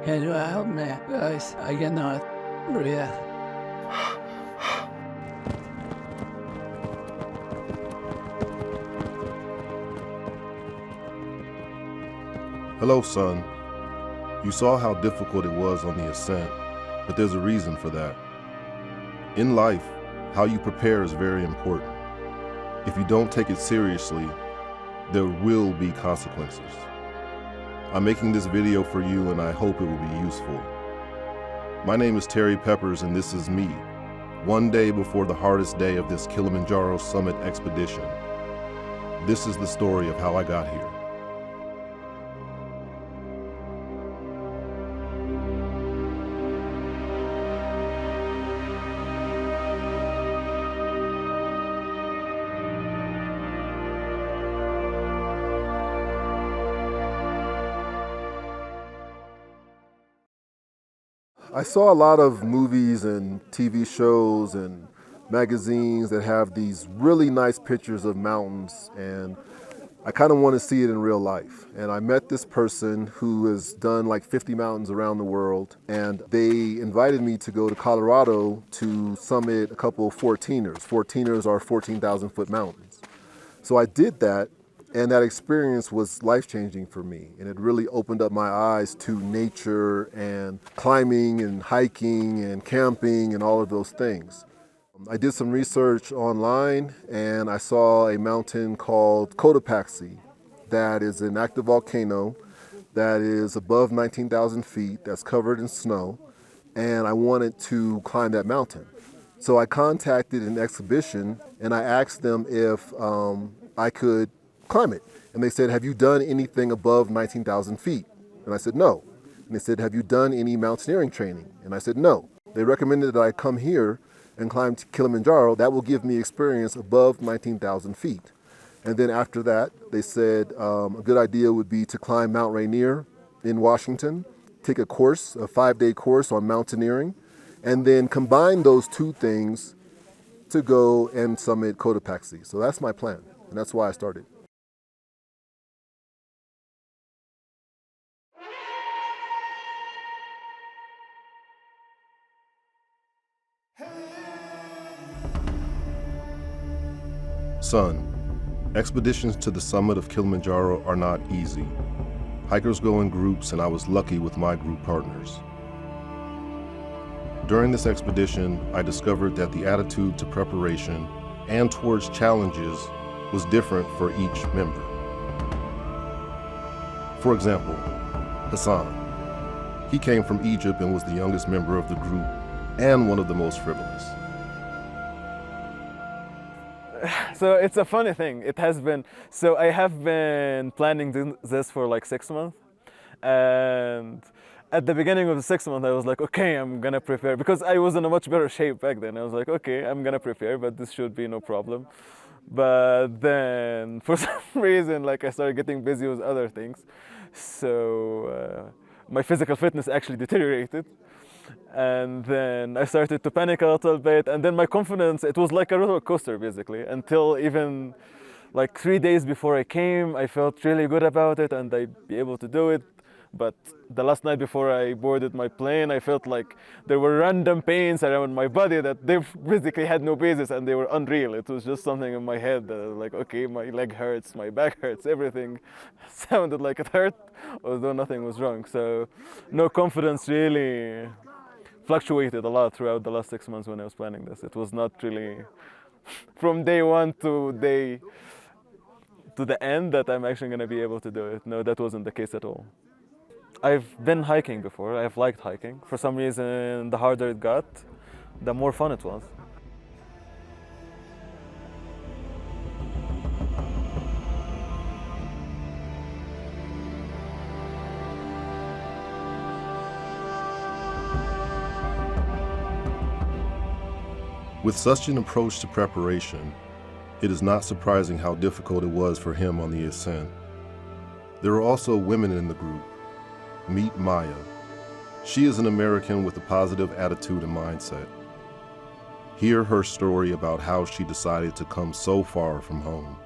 Can you help me, guys? I cannot breathe. Hello, son. You saw how difficult it was on the ascent, but there's a reason for that. In life, how you prepare is very important. If you don't take it seriously, there will be consequences. I'm making this video for you and I hope it will be useful. My name is Terry Peppers and this is me, one day before the hardest day of this Kilimanjaro summit expedition. This is the story of how I got here. I saw a lot of movies and TV shows and magazines that have these really nice pictures of mountains, and I kind of want to see it in real life. And I met this person who has done like 50 mountains around the world, and they invited me to go to Colorado to summit a couple of 14ers. 14ers are 14,000 foot mountains. So I did that. And that experience was life-changing for me. And it really opened up my eyes to nature and climbing and hiking and camping and all of those things. I did some research online and I saw a mountain called Cotopaxi that is an active volcano that is above 19,000 feet, that's covered in snow, and I wanted to climb that mountain. So I contacted an exhibition and I asked them if I could climb it. And they said, have you done anything above 19,000 feet? And I said, no. And they said, have you done any mountaineering training? And I said, no. They recommended that I come here and climb Kilimanjaro. That will give me experience above 19,000 feet. And then after that, they said a good idea would be to climb Mount Rainier in Washington, take a course, a 5-day course on mountaineering, and then combine those two things to go and summit Cotopaxi. So that's my plan, and that's why I started. Son, expeditions to the summit of Kilimanjaro are not easy. Hikers go in groups, and I was lucky with my group partners. During this expedition, I discovered that the attitude to preparation and towards challenges was different for each member. For example, Hassan. He came from Egypt and was the youngest member of the group and one of the most frivolous. So it's a funny thing. It has been, so I have been planning this for like 6 months. And at the beginning of the 6th month, I was like, okay, I'm gonna prepare. Because I was in a much better shape back then. I was like, okay, I'm gonna prepare, but this should be no problem. But then for some reason, like I started getting busy with other things. So my physical fitness actually deteriorated. And then I started to panic a little bit, and then my confidence, it was like a roller coaster basically, until even like 3 days before I came, I felt really good about it and I'd be able to do it. But the last night before I boarded my plane, I felt like there were random pains around my body that they basically had no basis and they were unreal. It was just something in my head that I was like, okay, my leg hurts, my back hurts, everything sounded like it hurt, although nothing was wrong. So no confidence really fluctuated a lot throughout the last 6 months when I was planning this. It was not really from day one to the end that I'm actually going to be able to do it. No, that wasn't the case at all. I've been hiking before. I've liked hiking. For some reason, the harder it got, the more fun it was. With such an approach to preparation, it is not surprising how difficult it was for him on the ascent. There are also women in the group. Meet Maya. She is an American with a positive attitude and mindset. Hear her story about how she decided to come so far from home.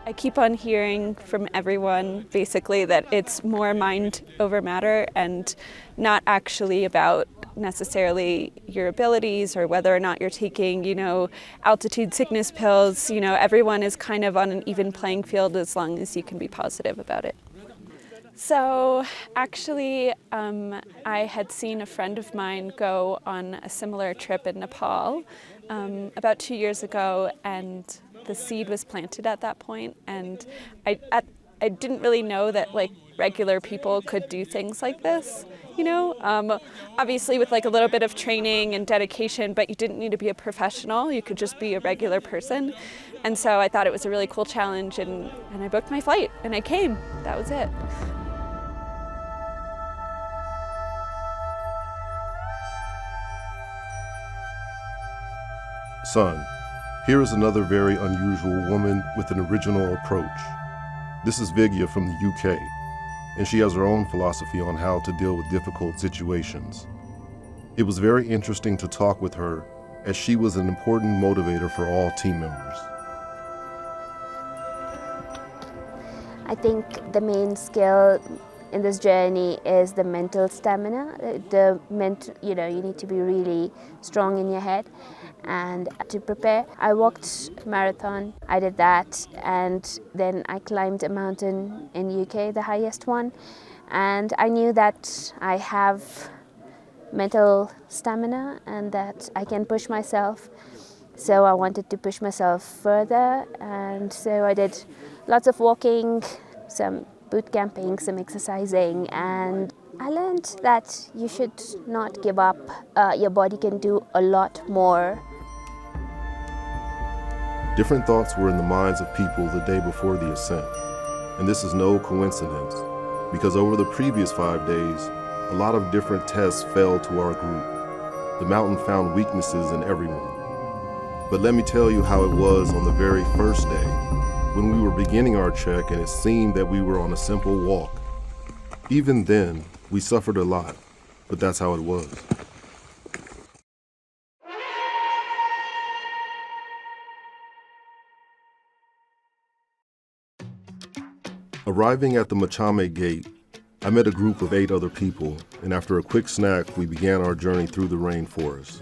I keep on hearing from everyone basically that it's more mind over matter and not actually about necessarily your abilities or whether or not you're taking, altitude sickness pills. Everyone is kind of on an even playing field as long as you can be positive about it. So actually, I had seen a friend of mine go on a similar trip in Nepal about 2 years ago, and the seed was planted at that point. And I didn't really know that regular people could do things like this, obviously with a little bit of training and dedication, but you didn't need to be a professional. You could just be a regular person. And so I thought it was a really cool challenge, and I booked my flight and I came. That was it. Son, here is another very unusual woman with an original approach. This is Vigya from the UK, and she has her own philosophy on how to deal with difficult situations. It was very interesting to talk with her, as she was an important motivator for all team members. I think the main skill in this journey is the mental stamina. You need to be really strong in your head. And to prepare, I walked marathon. I did that, and then I climbed a mountain in UK, the highest one. And I knew that I have mental stamina and that I can push myself. So I wanted to push myself further, and so I did lots of walking, some boot camping, some exercising, and I learned that you should not give up. Your body can do a lot more. Different thoughts were in the minds of people the day before the ascent, and this is no coincidence, because over the previous 5 days, a lot of different tests fell to our group. The mountain found weaknesses in everyone. But let me tell you how it was on the very first day, when we were beginning our trek and it seemed that we were on a simple walk. Even then, we suffered a lot, but that's how it was. Arriving at the Machame gate, I met a group of 8 other people, and after a quick snack, we began our journey through the rainforest.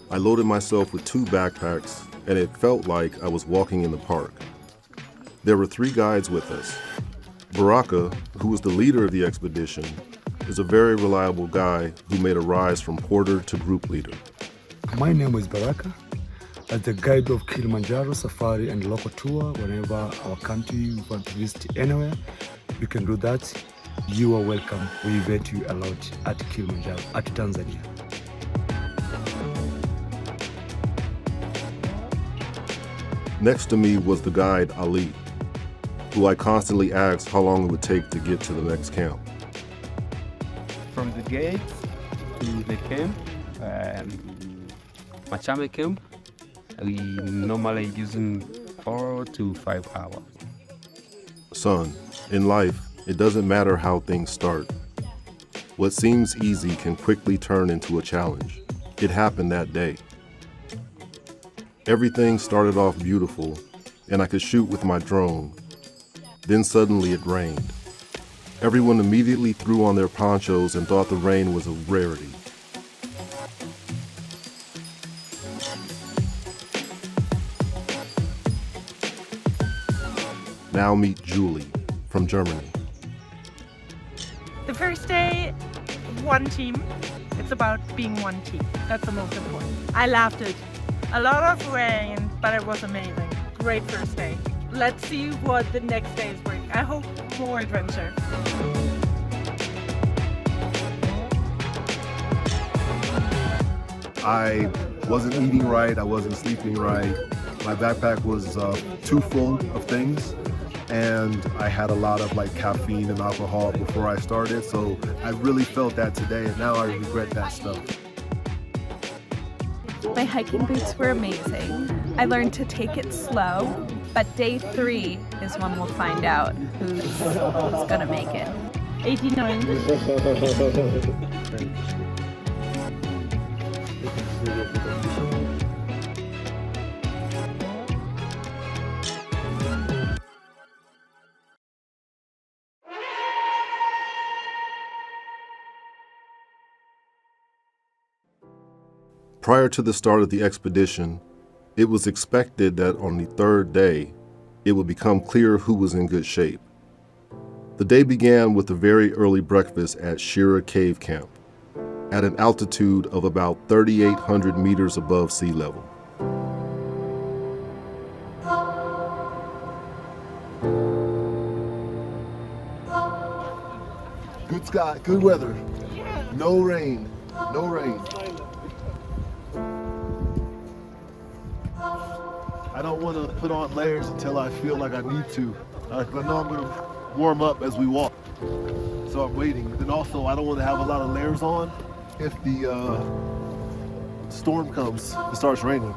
I loaded myself with 2 backpacks, and it felt like I was walking in the park. There were 3 guides with us. Baraka, who was the leader of the expedition, is a very reliable guy who made a rise from porter to group leader. My name is Baraka. As the guide of Kilimanjaro safari and local tour, whenever our country want to visit anywhere, you can do that. You are welcome. We invite you a lot at Kilimanjaro, at Tanzania. Next to me was the guide Ali, who I constantly asked how long it would take to get to the next camp. From the gate to the camp, Machame camp, we normally using 4 to 5 hours. Son, in life, it doesn't matter how things start. What seems easy can quickly turn into a challenge. It happened that day. Everything started off beautiful, and I could shoot with my drone. Then suddenly it rained. Everyone immediately threw on their ponchos and thought the rain was a rarity. Now meet Julie from Germany. The first day, one team. It's about being one team. That's the most important. I loved it. A lot of rain, but it was amazing. Great first day. Let's see what the next days bring. I hope more adventure. I wasn't eating right, I wasn't sleeping right. My backpack was too full of things, and I had a lot of caffeine and alcohol before I started, so I really felt that today, and now I regret that stuff. My hiking boots were amazing. I learned to take it slow, but day 3 is when we'll find out who's gonna make it. 89. Prior to the start of the expedition, it was expected that on the third day, it would become clear who was in good shape. The day began with a very early breakfast at Shira Cave Camp, at an altitude of about 3,800 meters above sea level. Good sky, good weather. No rain, no rain. I don't want to put on layers until I feel like I need to. I know I'm going to warm up as we walk, so I'm waiting. And also, I don't want to have a lot of layers on if the storm comes and starts raining.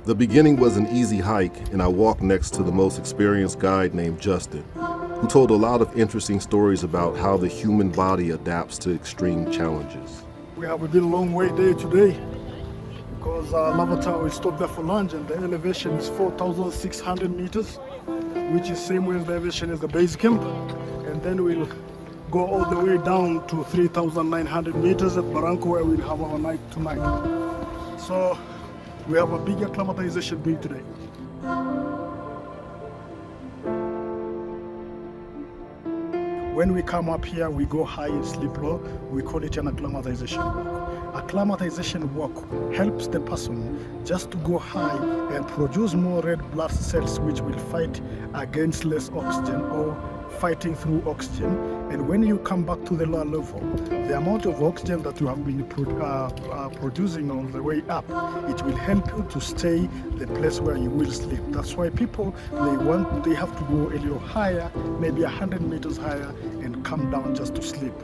The beginning was an easy hike, and I walked next to the most experienced guide named Justin, who told a lot of interesting stories about how the human body adapts to extreme challenges. We have a bit long way day today because Lava Tower is stopped there for lunch, and the elevation is 4,600 meters, which is same way as the elevation as the base camp. And then we'll go all the way down to 3,900 meters at Barranco, where we'll have our night tonight. So we have a big acclimatization day today. When we come up here, we go high and sleep low. We call it an acclimatization walk. Acclimatization walk helps the person just to go high and produce more red blood cells, which will fight against less oxygen or fighting through oxygen. And when you come back to the lower level, the amount of oxygen that you have been producing on the way up, it will help you to stay the place where you will sleep. That's why people, they have to go a little higher, maybe 100 meters higher, and come down just to sleep.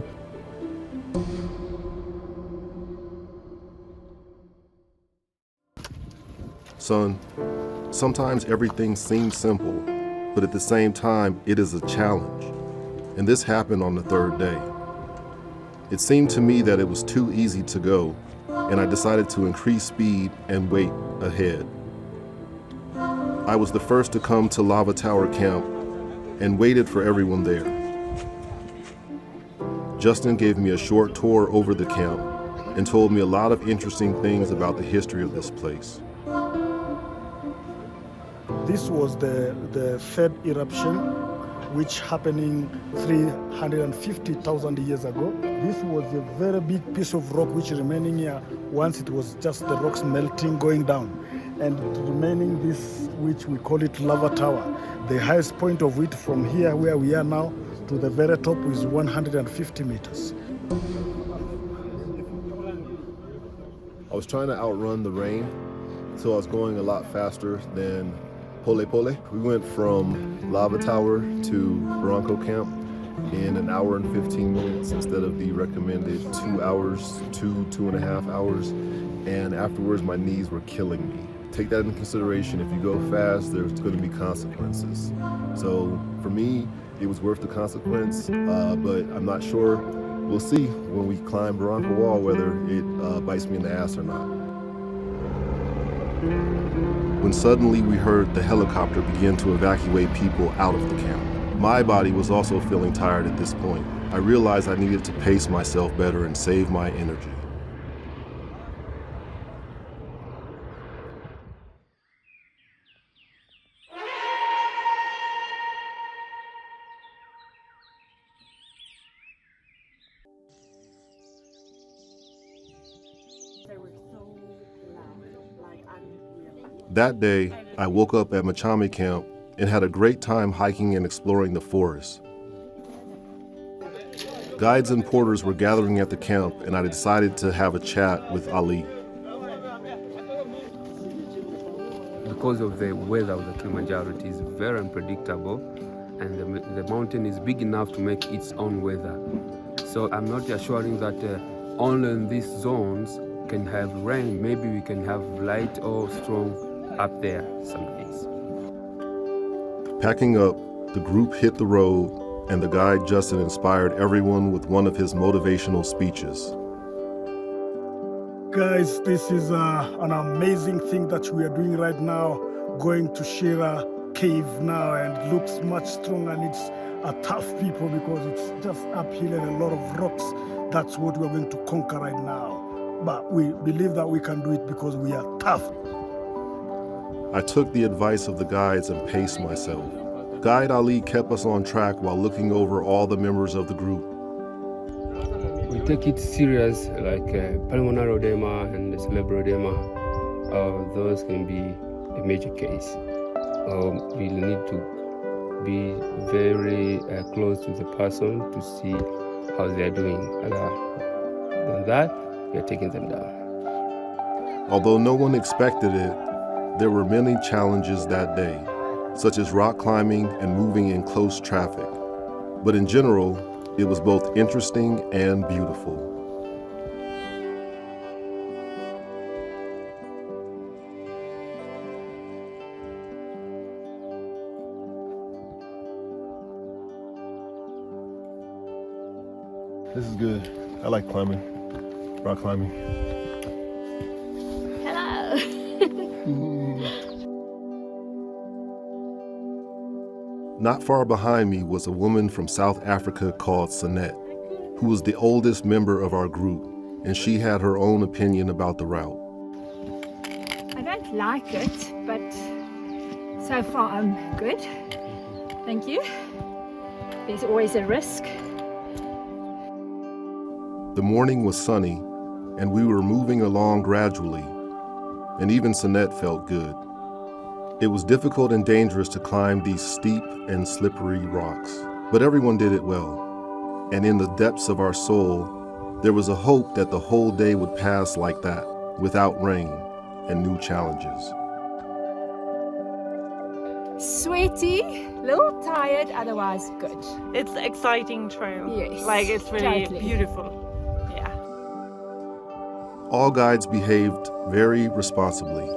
Son, sometimes everything seems simple, but at the same time, it is a challenge. And this happened on the third day. It seemed to me that it was too easy to go, and I decided to increase speed and wait ahead. I was the first to come to Lava Tower Camp and waited for everyone there. Justin gave me a short tour over the camp and told me a lot of interesting things about the history of this place. This was the third eruption, which happening 350,000 years ago. This was a very big piece of rock which remaining here once it was just the rocks melting going down. And remaining this, which we call it Lava Tower. The highest point of it from here where we are now to the very top is 150 meters. I was trying to outrun the rain, so I was going a lot faster than Pole Pole. We went from Lava Tower to Barranco Camp in an hour and 15 minutes instead of the recommended 2 hours, 2.5 hours. And afterwards, my knees were killing me. Take that into consideration. If you go fast, there's going to be consequences. So for me, it was worth the consequence, but I'm not sure. We'll see when we climb Barranco Wall whether it bites me in the ass or not. When suddenly we heard the helicopter begin to evacuate people out of the camp. My body was also feeling tired at this point. I realized I needed to pace myself better and save my energy. That day, I woke up at Machame Camp and had a great time hiking and exploring the forest. Guides and porters were gathering at the camp, and I decided to have a chat with Ali. Because of the weather of the Kilimanjaro, it is very unpredictable, and the mountain is big enough to make its own weather. So I'm not assuring that only in these zones can have rain. Maybe we can have light or strong up there some days. Packing up, the group hit the road, and the guide Justin inspired everyone with one of his motivational speeches. Guys, this is an amazing thing that we are doing right now, going to Shira Cave now, and it looks much stronger, and it's a tough people because it's just uphill and a lot of rocks. that's what we're going to conquer right now. But we believe that we can do it because we are tough. I took the advice of the guides and paced myself. Guide Ali kept us on track while looking over all the members of the group. We take it serious, like pulmonary edema and cerebral edema. Those can be a major case. We need to be very close to the person to see how they are doing. Other than that, we are taking them down. Although no one expected it, there were many challenges that day, such as rock climbing and moving in close traffic. But in general, it was both interesting and beautiful. This is good. I like climbing, rock climbing. Hello. Not far behind me was a woman from South Africa called Sanette, who was the oldest member of our group, and she had her own opinion about the route. I don't like it, but so far I'm good. Thank you. There's always a risk. The morning was sunny, and we were moving along gradually, and even Sanette felt good. It was difficult and dangerous to climb these steep and slippery rocks, but everyone did it well. And in the depths of our soul, there was a hope that the whole day would pass like that, without rain and new challenges. Sweaty, little tired, otherwise good. It's an exciting trail. Yes, Like it's really totally. beautiful. Yeah. All guides behaved very responsibly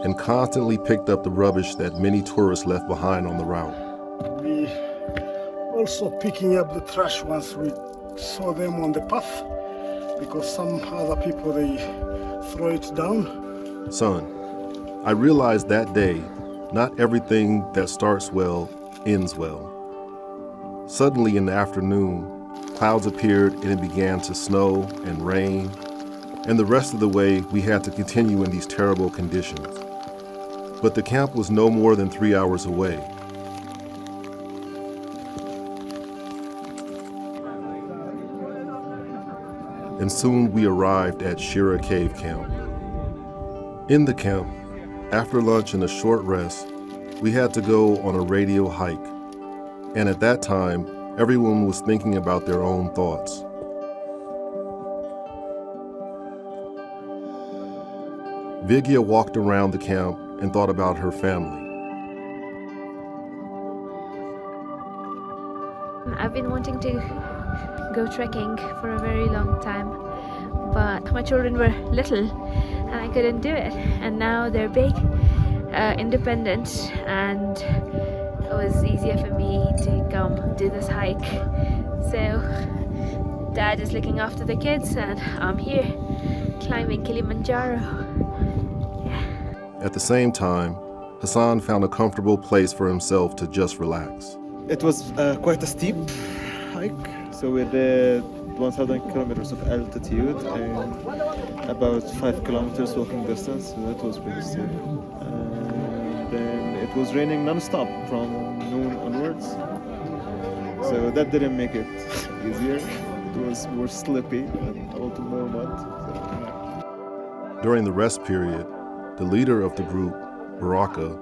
and constantly picked up the rubbish that many tourists left behind on the route. We also picking up the trash once we saw them on the path, because some other people, they throw it down. Son, I realized that day, not everything that starts well ends well. Suddenly in the afternoon, clouds appeared and it began to snow and rain, and the rest of the way we had to continue in these terrible conditions. But the camp was no more than 3 hours away. And soon we arrived at Shira Cave Camp. In the camp, after lunch and a short rest, we had to go on a radial hike. And at that time, everyone was thinking about their own thoughts. Vigya walked around the camp and thought about her family. I've been wanting to go trekking for a very long time, but my children were little and I couldn't do it. And now they're big, independent, and it was easier for me to come do this hike. So Dad is looking after the kids and I'm here climbing Kilimanjaro. At the same time, Hassan found a comfortable place for himself to just relax. It was quite a steep hike. So we did 1,000 kilometers of altitude and about 5 kilometers walking distance. So that was pretty steep. And then it was raining non-stop from noon onwards. So that didn't make it easier. It was more slippy and all the more mud. So, yeah. During the rest period, the leader of the group, Baraka,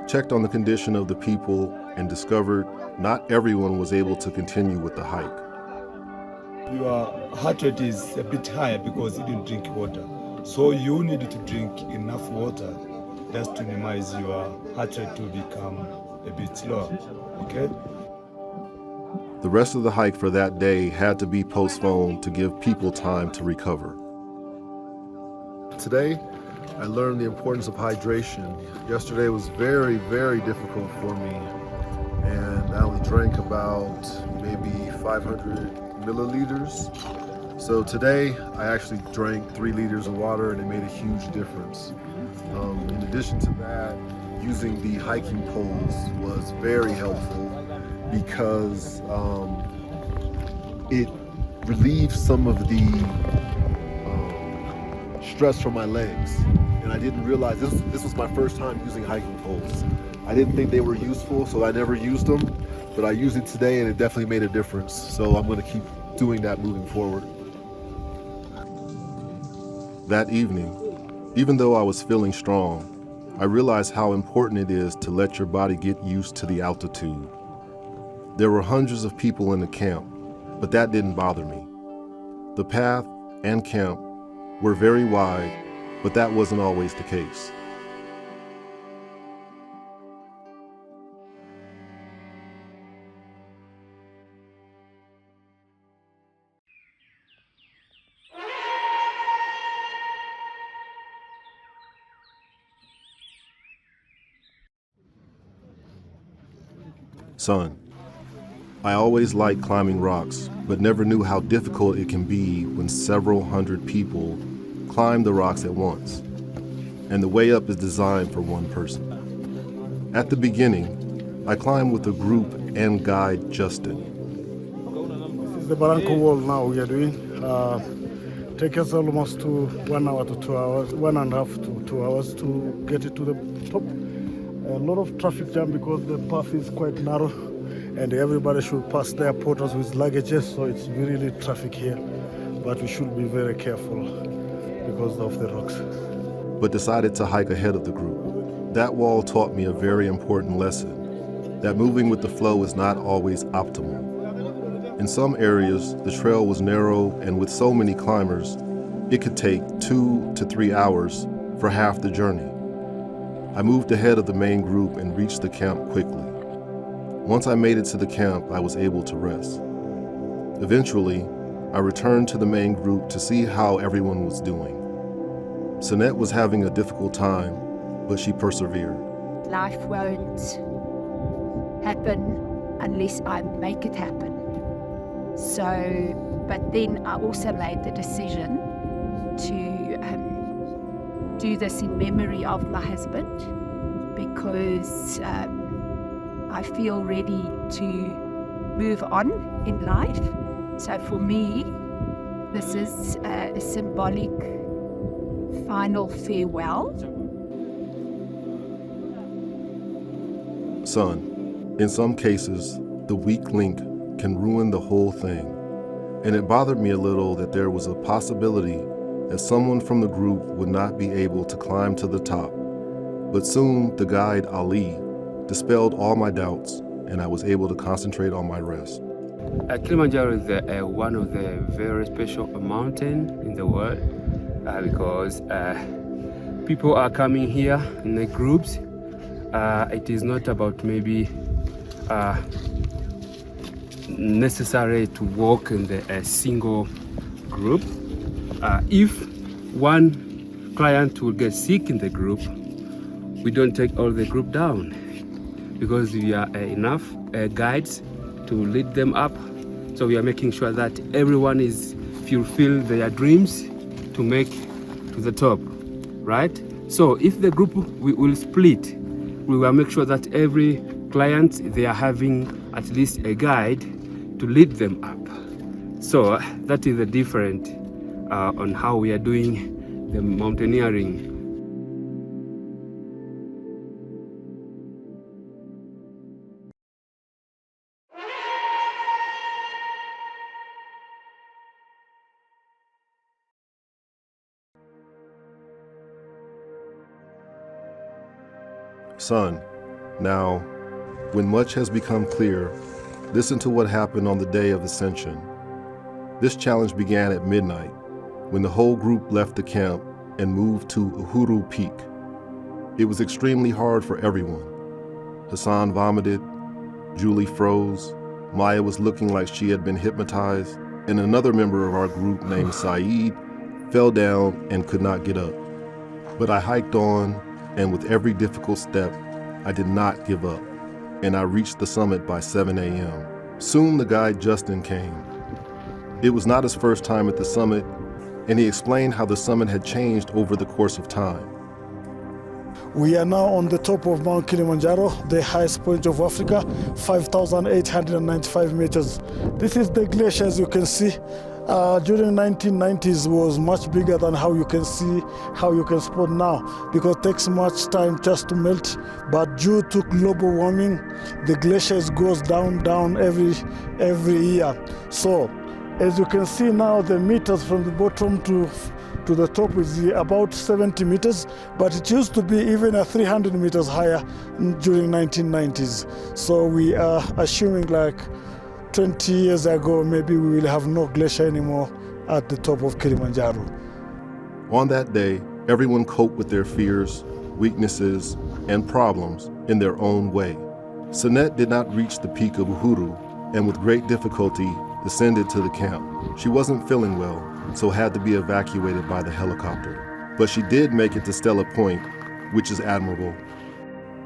checked on the condition of the people and discovered not everyone was able to continue with the hike. Your heart rate is a bit higher because you didn't drink water. So you need to drink enough water just to minimize your heart rate to become a bit slower, okay? The rest of the hike for that day had to be postponed to give people time to recover. Today, I learned the importance of hydration. Yesterday was very, very difficult for me, and I only drank about maybe 500 milliliters. So today, I actually drank 3 liters of water, and it made a huge difference. In addition to that, using the hiking poles was very helpful because it relieve some of the stress from my legs. And I didn't realize this was my first time using hiking poles. I didn't think they were useful, so I never used them, but I used it today and it definitely made a difference. So I'm gonna keep doing that moving forward. That evening, even though I was feeling strong, I realized how important it is to let your body get used to the altitude. There were hundreds of people in the camp, but that didn't bother me. The path and camp were very wide, but that wasn't always the case. Son, I always liked climbing rocks, but never knew how difficult it can be when several hundred people climb the rocks at once, and the way up is designed for one person. At the beginning, I climbed with a group and guide Justin. This is the Barranco wall now we are doing. Take us almost to 1 hour to 2 hours, 1.5 to 2 hours to get it to the top. A lot of traffic jam because the path is quite narrow and everybody should pass their porters with luggages, so it's really traffic here. But we should be very careful because of the rocks. But decided to hike ahead of the group. That wall taught me a very important lesson, that moving with the flow is not always optimal. In some areas, the trail was narrow, and with so many climbers, it could take 2 to 3 hours for half the journey. I moved ahead of the main group and reached the camp quickly. Once I made it to the camp, I was able to rest. Eventually, I returned to the main group to see how everyone was doing. Sinette was having a difficult time, but she persevered. Life won't happen unless I make it happen. So, but then I also made the decision to do this in memory of my husband, because I feel ready to move on in life. So for me, this is a symbolic final farewell. Son, in some cases, the weak link can ruin the whole thing. And it bothered me a little that there was a possibility that someone from the group would not be able to climb to the top. But soon, the guide Ali dispelled all my doubts, and I was able to concentrate on my rest. Kilimanjaro is one of the very special mountains in the world because people are coming here in the groups. It is not about maybe necessary to walk in a single group. If one client will get sick in the group, we don't take all the group down because we are enough guides to lead them up. So we are making sure that everyone is fulfill their dreams to make to the top, right? So if the group we will split, we will make sure that every client, they are having at least a guide to lead them up. So that is the difference on how we are doing the mountaineering. Son, now, when much has become clear, listen to what happened on the day of ascension. This challenge began at midnight, when the whole group left the camp and moved to Uhuru Peak. It was extremely hard for everyone. Hassan vomited, Julie froze, Maya was looking like she had been hypnotized, and another member of our group named Saeed fell down and could not get up. But I hiked on, and with every difficult step, I did not give up, and I reached the summit by 7 a.m. Soon the guide Justin came. It was not his first time at the summit, and he explained how the summit had changed over the course of time. We are now on the top of Mount Kilimanjaro, the highest point of Africa, 5,895 meters. This is the glacier, as you can see. During 1990s was much bigger than how you can see, how you can spot now, because it takes much time just to melt. But due to global warming, the glaciers goes down every year. So, as you can see now, the meters from the bottom to the top is about 70 meters, but it used to be even 300 meters higher during 1990s. So we are assuming like 20 years ago, maybe we will have no glacier anymore at the top of Kilimanjaro. On that day, everyone coped with their fears, weaknesses, and problems in their own way. Sanette did not reach the peak of Uhuru, and with great difficulty descended to the camp. She wasn't feeling well, so had to be evacuated by the helicopter. But she did make it to Stella Point, which is admirable.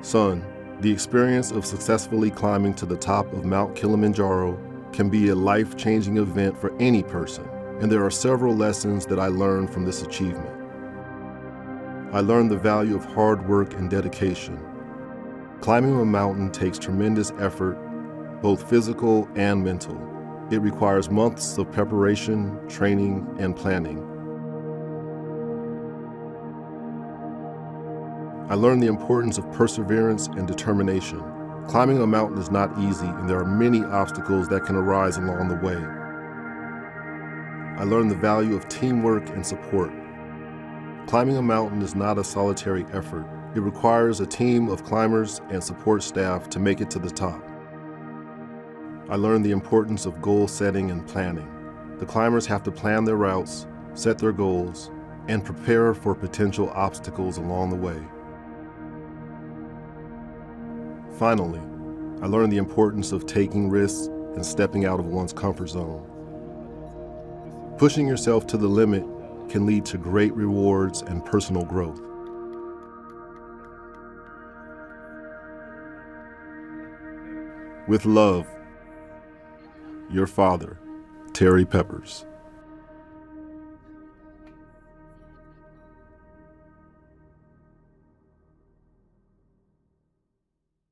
Son, the experience of successfully climbing to the top of Mount Kilimanjaro can be a life-changing event for any person, and there are several lessons that I learned from this achievement. I learned the value of hard work and dedication. Climbing a mountain takes tremendous effort, both physical and mental. It requires months of preparation, training, and planning. I learned the importance of perseverance and determination. Climbing a mountain is not easy, and there are many obstacles that can arise along the way. I learned the value of teamwork and support. Climbing a mountain is not a solitary effort. It requires a team of climbers and support staff to make it to the top. I learned the importance of goal setting and planning. The climbers have to plan their routes, set their goals, and prepare for potential obstacles along the way. Finally, I learned the importance of taking risks and stepping out of one's comfort zone. Pushing yourself to the limit can lead to great rewards and personal growth. With love, your father, Terry Peppers.